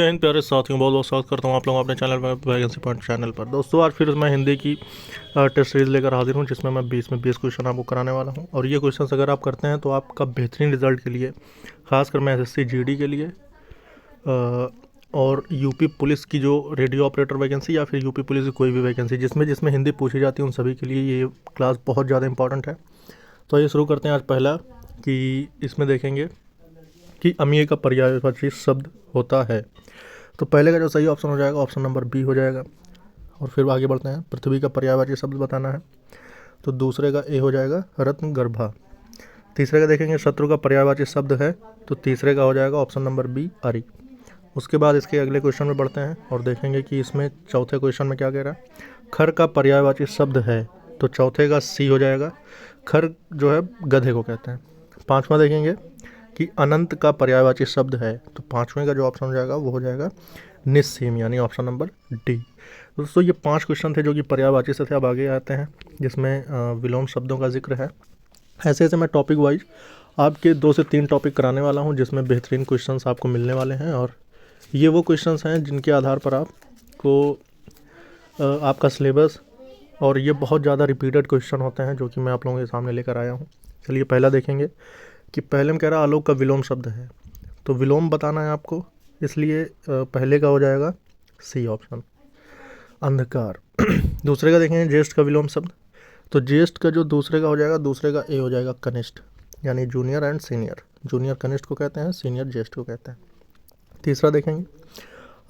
जय हिंद प्यारे साथियों, बहुत बहुत स्वागत करता हूँ आप लोगों अपने चैनल पर वैकेंसी पॉइंट चैनल पर। दोस्तों आज फिर मैं हिंदी की टेस्ट सीरीज़ लेकर हाजिर हूँ, जिसमें मैं 20 में 20 क्वेश्चन आपको कराने वाला हूँ। और ये क्वेश्चन अगर आप करते हैं तो आपका बेहतरीन रिजल्ट के लिए, खासकर मैं एसएससी जीडी के लिए और यूपी पुलिस की जो रेडियो ऑपरेटर वैकेंसी या फिर यूपी पुलिस की कोई भी वैकेंसी जिसमें जिसमें हिंदी पूछी जाती है, उन सभी के लिए ये क्लास बहुत ज़्यादा इंपॉर्टेंट है। तो ये शुरू करते हैं। आज पहला कि इसमें देखेंगे कि अमीय का पर्यायवाची शब्द होता है। तो पहले का जो सही ऑप्शन हो जाएगा ऑप्शन नंबर बी हो जाएगा। और फिर आगे बढ़ते हैं। पृथ्वी का पर्यायवाची शब्द बताना है, तो दूसरे का ए हो जाएगा रत्न गर्भा। तीसरे का देखेंगे शत्रु का पर्यायवाची शब्द है, तो तीसरे का हो जाएगा ऑप्शन नंबर बी अरि। उसके बाद इसके अगले क्वेश्चन में बढ़ते हैं और देखेंगे कि इसमें चौथे क्वेश्चन में क्या कह रहा है। खर का पर्यायवाची शब्द है, तो चौथे का सी हो जाएगा। खर जो है गधे को कहते हैं। पांचवा देखेंगे कि अनंत का पर्यायवाची शब्द है, तो पांचवें का जो ऑप्शन हो जाएगा वो हो जाएगा निस्सीम, यानी ऑप्शन नंबर डी। दोस्तों ये 5 क्वेश्चन थे जो कि पर्यायवाची से थे। अब आगे आते हैं जिसमें विलोम शब्दों का जिक्र है। ऐसे ऐसे मैं टॉपिक वाइज आपके 2 से 3 टॉपिक कराने वाला हूं, जिसमें बेहतरीन क्वेश्चंस आपको मिलने वाले हैं। और ये वो क्वेश्चंस हैं जिनके आधार पर आपको आपका सिलेबस, और ये बहुत ज़्यादा रिपीटेड क्वेश्चन होते हैं जो कि मैं आप लोगों के सामने लेकर आया हूँ। चलिए पहला देखेंगे कि पहले में कह रहा आलोक का विलोम शब्द है, तो विलोम बताना है आपको, इसलिए पहले का हो जाएगा सी ऑप्शन अंधकार। दूसरे का देखेंगे ज्येष्ठ का विलोम शब्द, तो ज्येष्ठ का जो दूसरे का हो जाएगा, दूसरे का ए हो जाएगा कनिष्ठ, यानी जूनियर एंड सीनियर। जूनियर कनिष्ठ को कहते हैं, सीनियर ज्येष्ठ को कहते हैं। तीसरा देखेंगे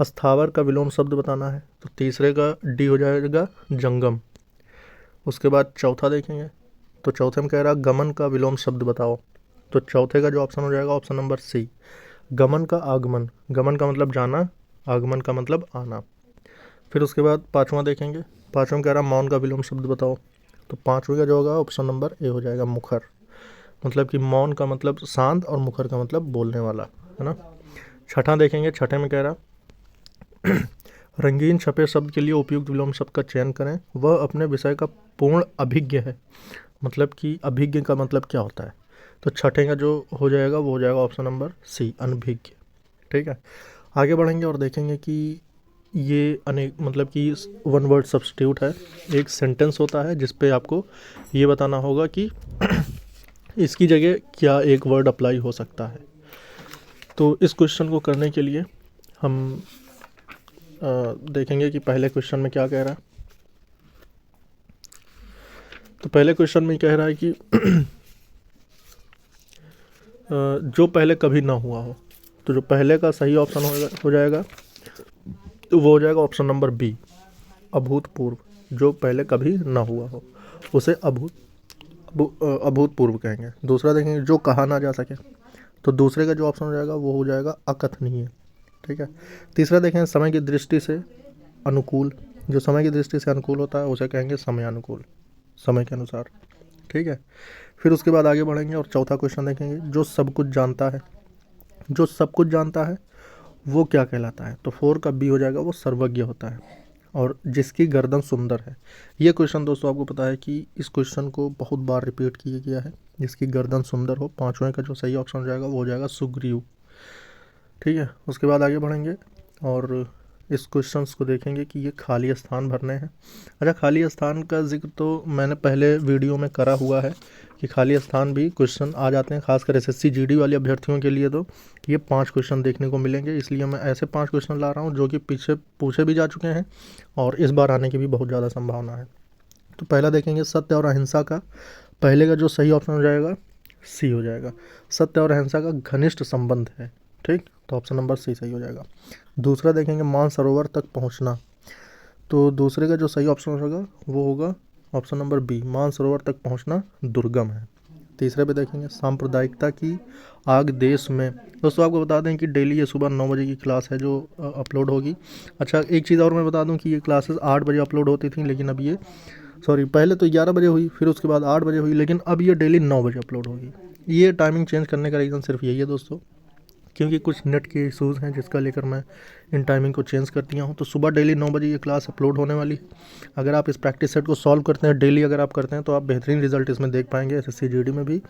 अस्थावर का विलोम शब्द बताना है, तो तीसरे का डी हो जाएगा जंगम। उसके बाद चौथा देखेंगे, तो चौथे में कह रहा गमन का विलोम शब्द बताओ, तो चौथे का जो ऑप्शन हो जाएगा ऑप्शन नंबर सी गमन का आगमन। गमन का मतलब जाना, आगमन का मतलब आना। फिर उसके बाद पांचवा देखेंगे, पांचवा में कह रहा मौन का विलोम शब्द बताओ, तो पांचवे का जो होगा ऑप्शन नंबर ए हो जाएगा मुखर। मतलब कि मौन का मतलब शांत और मुखर का मतलब बोलने वाला, है ना। छठा देखेंगे, छठे में कह रहा रंगीन छपे शब्द के लिए उपयुक्त विलोम शब्द का चयन करें, वह अपने विषय का पूर्ण अभिज्ञ है। मतलब कि अभिज्ञ का मतलब क्या होता है, तो छठे का जो हो जाएगा वो हो जाएगा ऑप्शन नंबर सी अनभिज्ञ। ठीक है, आगे बढ़ेंगे और देखेंगे कि ये अनेक मतलब कि वन वर्ड सब्स्टिट्यूट है। एक सेंटेंस होता है जिस पे आपको ये बताना होगा कि इसकी जगह क्या एक वर्ड अप्लाई हो सकता है। तो इस क्वेश्चन को करने के लिए हम देखेंगे कि पहले क्वेश्चन में क्या कह रहा है। तो पहले क्वेश्चन में कह रहा है कि जो पहले कभी ना हुआ हो, तो जो पहले का सही ऑप्शन हो जाएगा तो वो हो जाएगा ऑप्शन नंबर बी अभूतपूर्व। जो पहले कभी ना हुआ हो उसे अभूतपूर्व कहेंगे। दूसरा देखेंगे जो कहा ना जा सके, तो दूसरे का जो ऑप्शन हो जाएगा वो हो जाएगा अकथनीय। ठीक है, तीसरा देखें समय की दृष्टि से अनुकूल। जो समय की दृष्टि से अनुकूल होता है उसे कहेंगे समयानुकूल, समय के अनुसार। ठीक है, फिर उसके बाद आगे बढ़ेंगे और चौथा क्वेश्चन देखेंगे जो सब कुछ जानता है। जो सब कुछ जानता है वो क्या कहलाता है, तो 4 का बी हो जाएगा, वो सर्वज्ञ होता है। और जिसकी गर्दन सुंदर है, ये क्वेश्चन दोस्तों आपको पता है कि इस क्वेश्चन को बहुत बार रिपीट किया गया है। जिसकी गर्दन सुंदर हो, पांचवें का जो सही ऑप्शन हो जाएगा वो हो जाएगा सुग्रीव। ठीक है, उसके बाद आगे बढ़ेंगे और इस क्वेश्चंस को देखेंगे कि ये खाली स्थान भरने हैं। अच्छा, खाली स्थान का जिक्र तो मैंने पहले वीडियो में करा हुआ है कि खाली स्थान भी क्वेश्चन आ जाते हैं, खासकर एसएससी जीडी वाले अभ्यर्थियों के लिए। तो ये 5 क्वेश्चन देखने को मिलेंगे, इसलिए मैं ऐसे 5 क्वेश्चन ला रहा हूँ जो कि पीछे पूछे भी जा चुके हैं और इस बार आने की भी बहुत ज़्यादा संभावना है। तो पहला देखेंगे सत्य और अहिंसा का, पहले का जो सही ऑप्शन हो जाएगा सी हो जाएगा। सत्य और अहिंसा का घनिष्ठ संबंध है। ठीक, तो ऑप्शन नंबर सी सही हो जाएगा। दूसरा देखेंगे मानसरोवर तक पहुंचना, तो दूसरे का जो सही ऑप्शन होगा वो होगा ऑप्शन नंबर बी मानसरोवर तक पहुंचना दुर्गम है। तीसरे पे देखेंगे सांप्रदायिकता की आग देश में। दोस्तों आपको बता दें कि डेली ये सुबह 9 बजे की क्लास है जो अपलोड होगी। अच्छा, एक चीज़ और मैं बता दूं कि ये क्लासेस 8 बजे अपलोड होती थी, लेकिन अब ये पहले तो 11 बजे हुई, फिर उसके बाद 8 बजे हुई, लेकिन अब ये डेली 9 बजे अपलोड होगी। ये टाइमिंग चेंज करने का रीज़न सिर्फ यही है दोस्तों क्योंकि कुछ नेट के इशूज़ हैं जिसका लेकर मैं इन टाइमिंग को चेंज कर दिया हूँ। तो सुबह डेली 9 बजे ये क्लास अपलोड होने वाली है। अगर आप इस प्रैक्टिस सेट को सॉल्व करते हैं डेली, अगर आप करते हैं तो आप बेहतरीन रिजल्ट इसमें देख पाएंगे एसएससी जीडी में भी।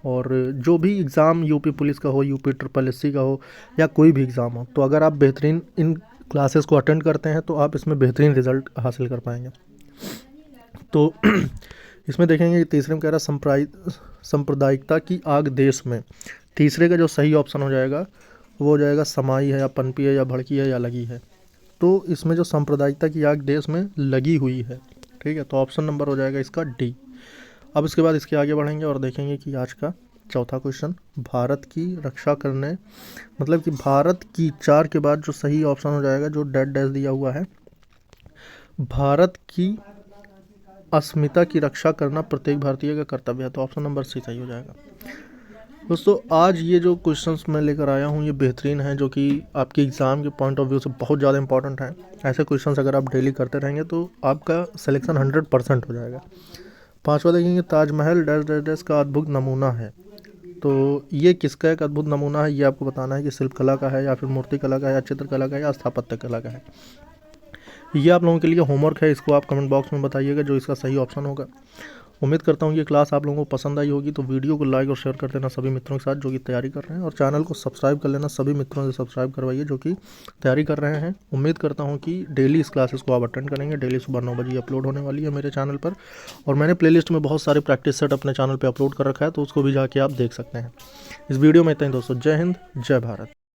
और जो भी एग्ज़ाम यूपी पुलिस का हो, यूपी SSS का हो, या कोई भी एग्ज़ाम हो, तो अगर आप बेहतरीन इन क्लासेस को अटेंड करते हैं तो आप इसमें बेहतरीन रिजल्ट हासिल कर पाएंगे। तो इसमें देखेंगे तीसरे में कह रहा सांप्रदायिकता की आग देश में। तीसरे का जो सही ऑप्शन हो जाएगा वो हो जाएगा समाई है, या पनपी है, या भड़की है, या लगी है। तो इसमें जो सांप्रदायिकता की आग देश में लगी हुई है, ठीक है, तो ऑप्शन नंबर हो जाएगा इसका डी। अब इसके बाद इसके आगे बढ़ेंगे और देखेंगे कि आज का चौथा क्वेश्चन, भारत की रक्षा करने, मतलब कि भारत की 4 के बाद जो सही ऑप्शन हो जाएगा, जो डैश डैश दिया हुआ है, भारत की अस्मिता की रक्षा करना प्रत्येक भारतीय का कर्तव्य है। तो ऑप्शन नंबर सी सही हो जाएगा। दोस्तों आज ये जो क्वेश्चंस मैं लेकर आया हूँ ये बेहतरीन है, जो कि आपके एग्ज़ाम के पॉइंट ऑफ व्यू से बहुत ज़्यादा इंपॉर्टेंट है। ऐसे क्वेश्चंस अगर आप डेली करते रहेंगे तो आपका सिलेक्शन 100% हो जाएगा। 5वां देखेंगे, ताजमहल डैश डैश डैश का अद्भुत नमूना है। तो ये किसका एक अद्भुत नमूना है, ये आपको बताना है कि शिल्पकला का है, या फिर मूर्तिकला का है, या चित्रकला का है, या स्थापत्य कला का है। ये आप लोगों के लिए होमवर्क है, इसको आप कमेंट बॉक्स में बताइएगा जो इसका सही ऑप्शन होगा। उम्मीद करता हूँ ये क्लास आप लोगों को पसंद आई होगी। तो वीडियो को लाइक और शेयर कर देना सभी मित्रों के साथ जो कि तैयारी कर रहे हैं, और चैनल को सब्सक्राइब कर लेना सभी मित्रों से सब्सक्राइब करवाइए जो कि तैयारी कर रहे हैं। उम्मीद करता हूँ कि डेली इस क्लासेस को आप अटेंड करेंगे। डेली सुबह 9 बजे अपलोड होने वाली है मेरे चैनल पर, और मैंने प्लेलिस्ट में बहुत सारे प्रैक्टिस सेट अपने चैनल पर अपलोड कर रखा है, तो उसको भी जाके आप देख सकते हैं। इस वीडियो में इतना ही दोस्तों। जय हिंद, जय भारत।